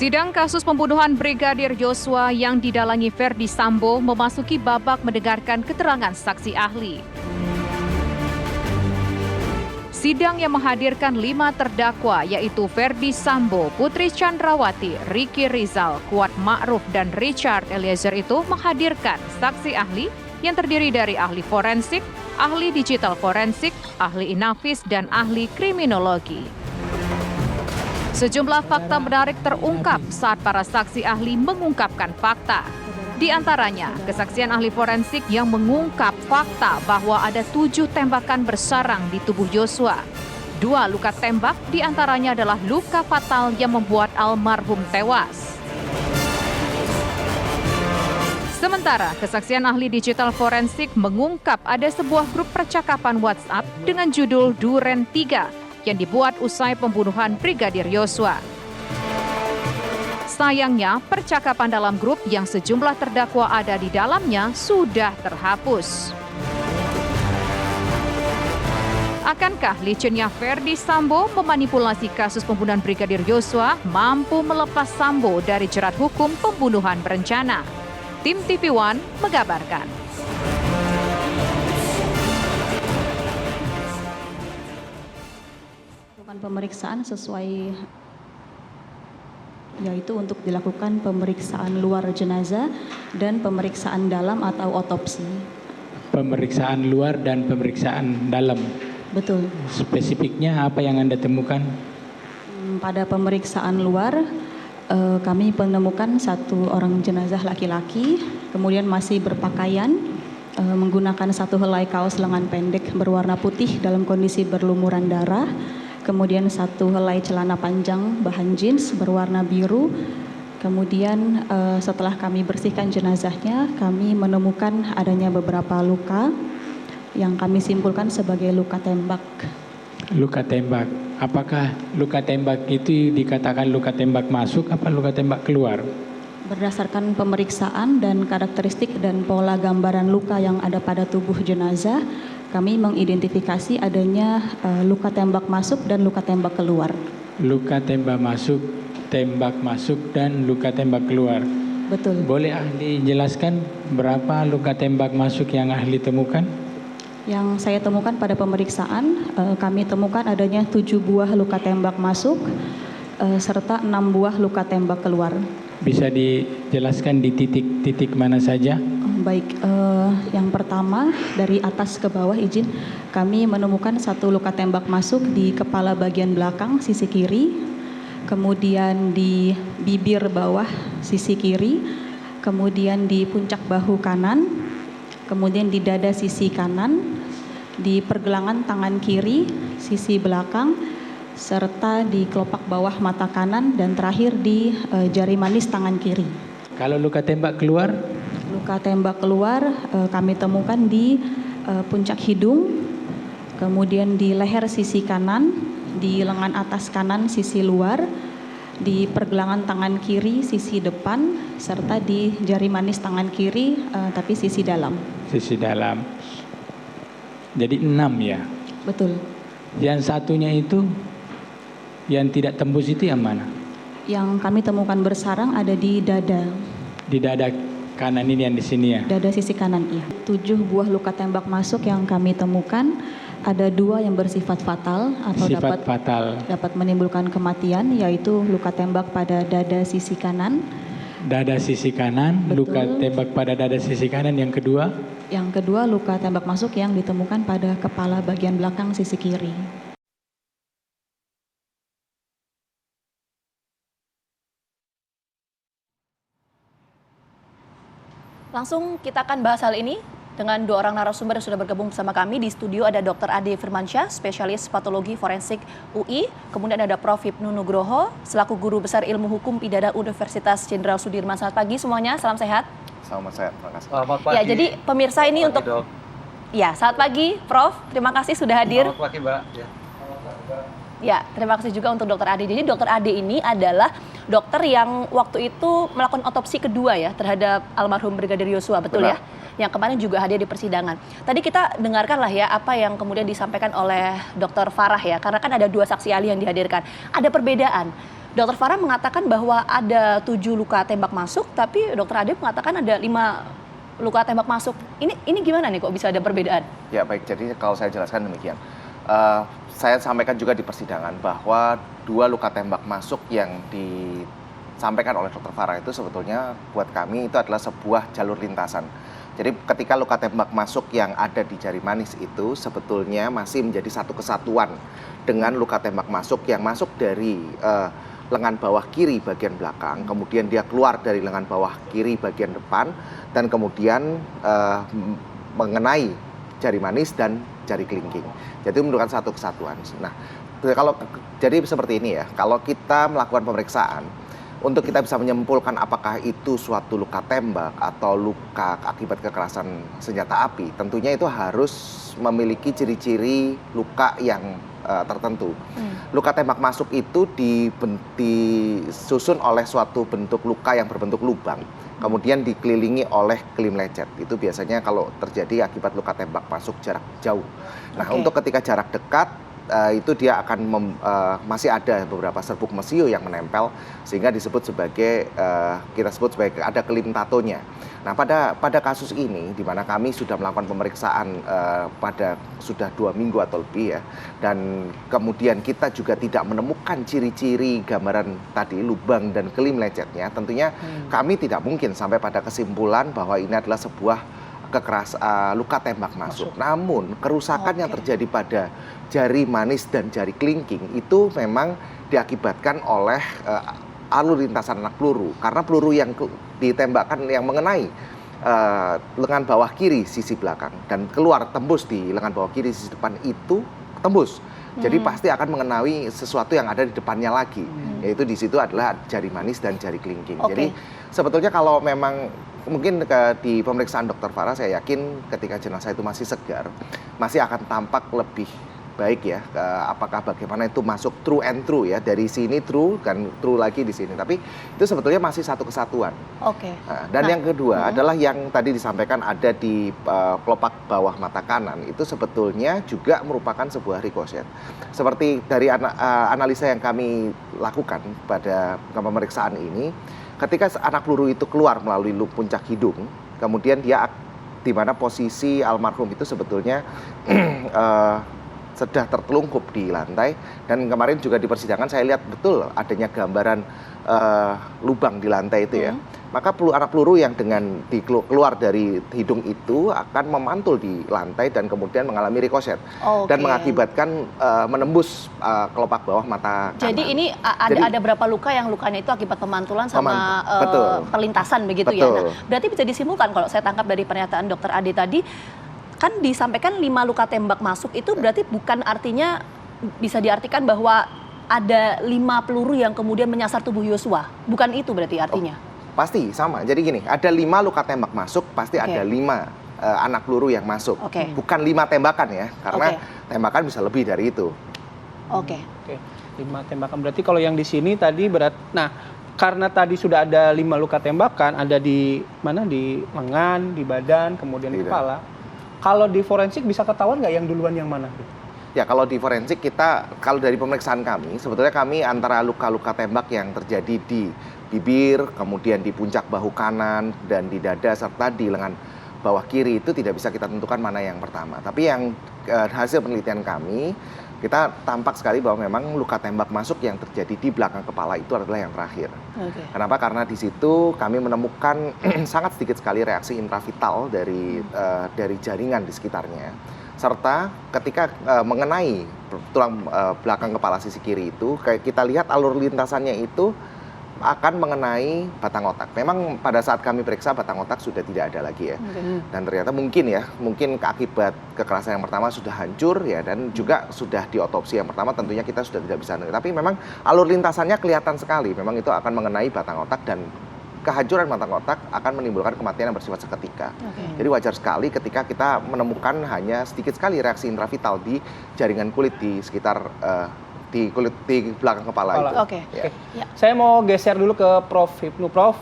Sidang kasus pembunuhan Brigadir Yosua yang didalangi Ferdi Sambo memasuki babak mendengarkan keterangan saksi ahli. Sidang yang menghadirkan 5 terdakwa yaitu Ferdi Sambo, Putri Chandrawati, Ricky Rizal, Kuat Ma'ruf, dan Richard Eliezer itu menghadirkan saksi ahli yang terdiri dari ahli forensik, ahli digital forensik, ahli inafis, dan ahli kriminologi. Sejumlah fakta menarik terungkap saat para saksi ahli mengungkapkan fakta. Di antaranya, kesaksian ahli forensik yang mengungkap fakta bahwa ada 7 tembakan bersarang di tubuh Yosua. 2 luka tembak, di antaranya adalah luka fatal yang membuat almarhum tewas. Sementara, kesaksian ahli digital forensik mengungkap ada sebuah grup percakapan WhatsApp dengan judul Duren 3 yang dibuat usai pembunuhan Brigadir Yosua. Sayangnya, percakapan dalam grup yang sejumlah terdakwa ada di dalamnya sudah terhapus. Akankah licennya Ferdi Sambo memanipulasi kasus pembunuhan Brigadir Yosua mampu melepas Sambo dari jerat hukum pembunuhan berencana? Tim TV One mengabarkan. Pemeriksaan sesuai yaitu untuk dilakukan pemeriksaan luar jenazah dan pemeriksaan dalam atau otopsi. Pemeriksaan luar dan pemeriksaan dalam. Betul. Spesifiknya apa yang Anda temukan? Pada pemeriksaan luar kami menemukan 1 orang jenazah laki-laki, kemudian masih berpakaian menggunakan 1 helai kaos lengan pendek berwarna putih dalam kondisi berlumuran darah. Kemudian 1 helai celana panjang bahan jeans berwarna biru. Kemudian setelah kami bersihkan jenazahnya, kami menemukan adanya beberapa luka yang kami simpulkan sebagai luka tembak. Luka tembak. Apakah luka tembak itu dikatakan luka tembak masuk apa luka tembak keluar? Berdasarkan pemeriksaan dan karakteristik dan pola gambaran luka yang ada pada tubuh jenazah, kami mengidentifikasi adanya luka tembak masuk dan luka tembak keluar. Luka tembak masuk, dan luka tembak keluar. Betul. Boleh ahli jelaskan berapa luka tembak masuk yang ahli temukan? Yang saya temukan pada pemeriksaan, kami temukan adanya 7 buah luka tembak masuk, serta 6 buah luka tembak keluar. Bisa dijelaskan di titik-titik mana saja? Baik, yang pertama dari atas ke bawah izin, kami menemukan 1 luka tembak masuk di kepala bagian belakang sisi kiri, kemudian di bibir bawah sisi kiri, kemudian di puncak bahu kanan, kemudian di dada sisi kanan, di pergelangan tangan kiri sisi belakang, serta di kelopak bawah mata kanan, dan terakhir di jari manis tangan kiri. Kalau luka tembak keluar? Luka tembak keluar kami temukan di puncak hidung, kemudian di leher sisi kanan, di lengan atas kanan sisi luar, di pergelangan tangan kiri sisi depan, serta di jari manis tangan kiri tapi sisi dalam. Sisi dalam. Jadi 6 ya? Betul. Yang satunya itu yang tidak tembus itu yang mana? Yang kami temukan bersarang ada di dada. Di dada kanan ini yang di sini ya? Dada sisi kanan, iya. 7 buah luka tembak masuk yang kami temukan, ada 2 yang bersifat fatal atau dapat menimbulkan kematian, yaitu luka tembak pada dada sisi kanan. Dada sisi kanan. Betul. Luka tembak pada dada sisi kanan. Yang kedua? Yang kedua luka tembak masuk yang ditemukan pada kepala bagian belakang sisi kiri. Langsung kita akan bahas hal ini dengan 2 orang narasumber yang sudah bergabung bersama kami. Di studio ada Dr. Ade Firmansyah, spesialis patologi forensik UI. Kemudian ada Prof. Hipnu Nugroho, selaku guru besar ilmu hukum pidana Universitas Jenderal Sudirman. Selamat pagi semuanya, salam sehat. Selamat sehat, terima kasih. Selamat pagi. Ya, jadi pemirsa ini Selamat untuk... pagi, Dok. Ya, selamat pagi Prof. Terima kasih sudah hadir. Selamat pagi, Mbak. Ya. Ya, terima kasih juga untuk Dr. Ade. Jadi Dr. Ade ini adalah dokter yang waktu itu melakukan otopsi kedua ya terhadap almarhum Brigadir Yosua, betul ya? Yang kemarin juga hadir di persidangan. Tadi kita dengarkan lah ya apa yang kemudian disampaikan oleh Dr. Farah ya, karena kan ada 2 saksi ahli yang dihadirkan. Ada perbedaan. Dokter Farah mengatakan bahwa ada 7 luka tembak masuk, tapi Dokter Ade mengatakan ada 5 luka tembak masuk. Ini gimana nih kok bisa ada perbedaan? Ya baik, jadi kalau saya jelaskan demikian. Saya sampaikan juga di persidangan bahwa 2 luka tembak masuk yang disampaikan oleh Dokter Farah itu sebetulnya buat kami itu adalah sebuah jalur lintasan. Jadi ketika luka tembak masuk yang ada di jari manis itu sebetulnya masih menjadi satu kesatuan dengan luka tembak masuk yang masuk dari lengan bawah kiri bagian belakang, kemudian dia keluar dari lengan bawah kiri bagian depan, dan kemudian mengenai jari manis dan jari kelingking. Jadi menunjukkan satu kesatuan. Nah, jadi seperti ini ya, kalau kita melakukan pemeriksaan, untuk kita bisa menyimpulkan apakah itu suatu luka tembak atau luka akibat kekerasan senjata api, tentunya itu harus memiliki ciri-ciri luka yang tertentu. Luka tembak masuk itu disusun oleh suatu bentuk luka yang berbentuk lubang, kemudian dikelilingi oleh kelim lecet. Itu biasanya kalau terjadi akibat luka tembak masuk jarak jauh. Nah, untuk ketika jarak dekat, itu dia akan masih ada beberapa serbuk mesio yang menempel sehingga disebut sebagai kita sebut sebagai ada kelim tatonya. Nah, pada kasus ini di mana kami sudah melakukan pemeriksaan pada sudah 2 minggu atau lebih ya, dan kemudian kita juga tidak menemukan ciri-ciri gambaran tadi lubang dan kelim lecetnya, tentunya kami tidak mungkin sampai pada kesimpulan bahwa ini adalah sebuah luka tembak masuk. Namun kerusakan yang terjadi pada jari manis dan jari kelingking itu memang diakibatkan oleh alur lintasan anak peluru, karena peluru yang ditembakkan yang mengenai lengan bawah kiri sisi belakang dan keluar tembus di lengan bawah kiri sisi depan itu tembus. Jadi pasti akan mengenai sesuatu yang ada di depannya lagi, yaitu di situ adalah jari manis dan jari kelingking. Jadi sebetulnya kalau memang mungkin di pemeriksaan Dokter Farah, saya yakin ketika jenazah itu masih segar, masih akan tampak lebih baik ya, apakah bagaimana itu masuk true and true ya, dari sini true dan true lagi di sini, tapi itu sebetulnya masih satu kesatuan. Dan yang kedua adalah yang tadi disampaikan ada di kelopak bawah mata kanan, itu sebetulnya juga merupakan sebuah rikoset. Seperti dari analisa yang kami lakukan pada pemeriksaan ini, ketika anak peluru itu keluar melalui puncak hidung, kemudian dia di mana posisi almarhum itu sebetulnya sudah tertelungkup di lantai, dan kemarin juga di persidangan saya lihat betul adanya gambaran lubang di lantai itu ya. Maka anak peluru yang dengan keluar dari hidung itu akan memantul di lantai dan kemudian mengalami rikoset dan mengakibatkan menembus kelopak bawah mata kanan. Jadi ini ada berapa luka yang lukanya itu akibat pemantulan sama perlintasan begitu ya. Nah, berarti bisa disimpulkan kalau saya tangkap dari pernyataan Dokter Ade tadi, kan disampaikan 5 luka tembak masuk itu berarti bukan artinya bisa diartikan bahwa ada 5 peluru yang kemudian menyasar tubuh Yosua. Bukan itu berarti artinya? Pasti sama. Jadi gini, ada 5 luka tembak masuk, pasti ada 5 anak peluru yang masuk. Bukan 5 tembakan ya, karena tembakan bisa lebih dari itu. 5 tembakan. Berarti kalau yang di sini tadi karena tadi sudah ada 5 luka tembakan, ada di mana? Di lengan, di badan, kemudian di kepala. Kalau di forensik bisa ketahuan nggak yang duluan yang mana? Ya, kalau di forensik kalau dari pemeriksaan kami, sebetulnya kami antara luka-luka tembak yang terjadi di bibir, kemudian di puncak bahu kanan, dan di dada, serta di lengan bawah kiri itu tidak bisa kita tentukan mana yang pertama. Tapi yang hasil penelitian kami, kita tampak sekali bahwa memang luka tembak masuk yang terjadi di belakang kepala itu adalah yang terakhir. Kenapa? Karena di situ kami menemukan sangat sedikit sekali reaksi intravital dari jaringan di sekitarnya. Serta ketika mengenai tulang belakang kepala sisi kiri itu, kita lihat alur lintasannya itu akan mengenai batang otak. Memang pada saat kami periksa batang otak sudah tidak ada lagi ya. Dan ternyata mungkin akibat kekerasan yang pertama sudah hancur ya, dan juga sudah diotopsi yang pertama tentunya kita sudah tidak bisa. Tapi memang alur lintasannya kelihatan sekali. Memang itu akan mengenai batang otak, dan kehancuran batang otak akan menimbulkan kematian yang bersifat seketika. Jadi wajar sekali ketika kita menemukan hanya sedikit sekali reaksi intravital di jaringan kulit di sekitar di belakang kepala itu. Saya mau geser dulu ke Prof. Hipnu. Prof,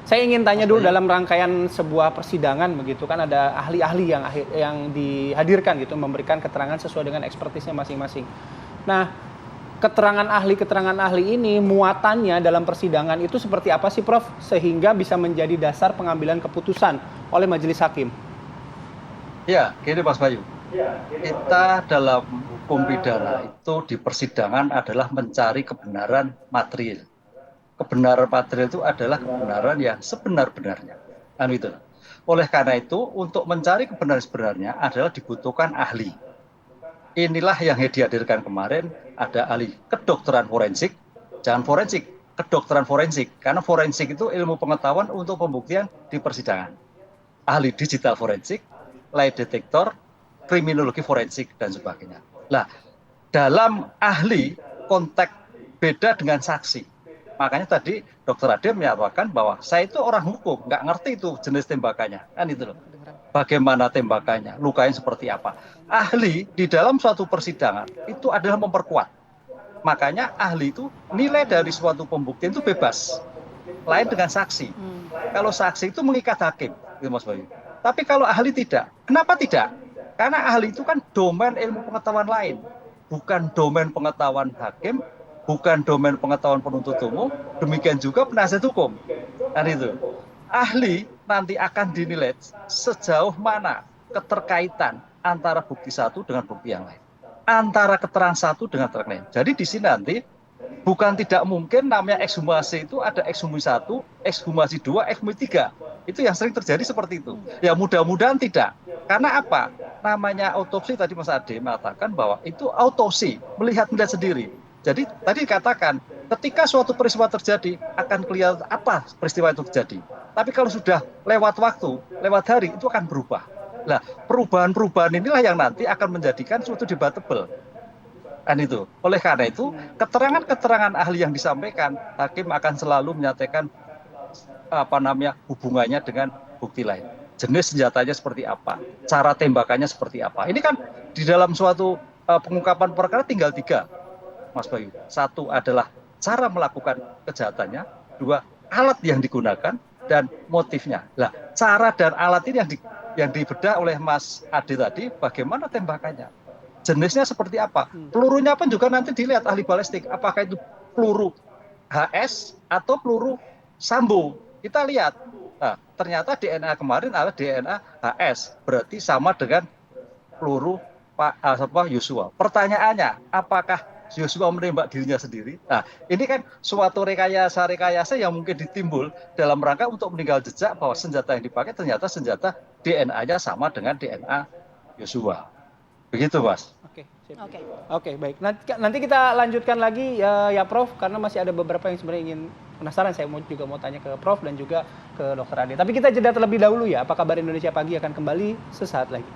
saya ingin tanya dulu dalam rangkaian sebuah persidangan begitu kan, ada ahli-ahli yang dihadirkan gitu memberikan keterangan sesuai dengan ekspertisnya masing-masing. Nah, keterangan ahli ini muatannya dalam persidangan itu seperti apa sih Prof? Sehingga bisa menjadi dasar pengambilan keputusan oleh majelis hakim. Ya, gini Mas Bayu. Kita dalam hukum pidana itu di persidangan adalah mencari kebenaran material. Kebenaran material itu adalah kebenaran yang sebenar-benarnya. Kan itu. Oleh karena itu, untuk mencari kebenaran sebenarnya adalah dibutuhkan ahli. Inilah yang dihadirkan kemarin, ada ahli kedokteran forensik, jangan forensik, kedokteran forensik. Karena forensik itu ilmu pengetahuan untuk pembuktian di persidangan. Ahli digital forensik, lie detector, kriminologi forensik, dan sebagainya. Nah, dalam ahli konteks beda dengan saksi. Makanya tadi Dr. Ade menyatakan bahwa saya itu orang hukum, nggak ngerti itu jenis tembakannya. Kan itu loh. Bagaimana tembakannya, lukanya seperti apa. Ahli di dalam suatu persidangan itu adalah memperkuat. Makanya ahli itu nilai dari suatu pembuktian itu bebas. Lain dengan saksi. Kalau saksi itu mengikat hakim, gitu Mas Bayu. Tapi kalau ahli tidak. Kenapa tidak? Karena ahli itu kan domain ilmu pengetahuan lain. Bukan domain pengetahuan hakim, bukan domain pengetahuan penuntut umum, demikian juga penasihat hukum. Kan itu. Ahli nanti akan dinilai sejauh mana keterkaitan antara bukti satu dengan bukti yang lain. Antara keterangan satu dengan keterangan lain. Jadi di sini nanti bukan tidak mungkin namanya ekshumasi itu ada ekshumasi 1, ekshumasi 2, ekshumasi 3. Itu yang sering terjadi seperti itu. Ya mudah-mudahan tidak. Karena apa? Namanya autopsi tadi Mas Ade mengatakan bahwa itu autopsi, melihat sendiri. Jadi tadi dikatakan ketika suatu peristiwa terjadi akan kelihatan apa peristiwa itu terjadi. Tapi kalau sudah lewat waktu, lewat hari itu akan berubah. Nah, perubahan-perubahan inilah yang nanti akan menjadikan suatu debatable. Kan itu. Oleh karena itu, keterangan-keterangan ahli yang disampaikan, hakim akan selalu menyatakan hubungannya dengan bukti lain. Jenis senjatanya seperti apa, cara tembakannya seperti apa. Ini kan di dalam suatu pengungkapan perkara tinggal 3, Mas Bayu. 1 adalah cara melakukan kejahatannya, 2 alat yang digunakan, dan motifnya. Nah, cara dan alat ini yang dibedah oleh Mas Ade tadi, bagaimana tembakannya, jenisnya seperti apa, pelurunya pun juga nanti dilihat ahli balistik, apakah itu peluru HS atau peluru Sambo. Kita lihat, nah, ternyata DNA kemarin adalah DNA HS, berarti sama dengan peluru Pak Yosua. Pertanyaannya, apakah Yosua menembak dirinya sendiri? Nah, ini kan suatu rekayasa yang mungkin ditimbul dalam rangka untuk meninggal jejak bahwa senjata yang dipakai ternyata senjata DNA-nya sama dengan DNA Yosua. Begitu, Mas. Oke, baik. Nanti kita lanjutkan lagi ya Prof, karena masih ada beberapa yang sebenarnya ingin penasaran. Saya juga mau tanya ke Prof dan juga ke Dr. Ade. Tapi kita jeda terlebih dahulu ya. Apa kabar Indonesia Pagi akan kembali sesaat lagi.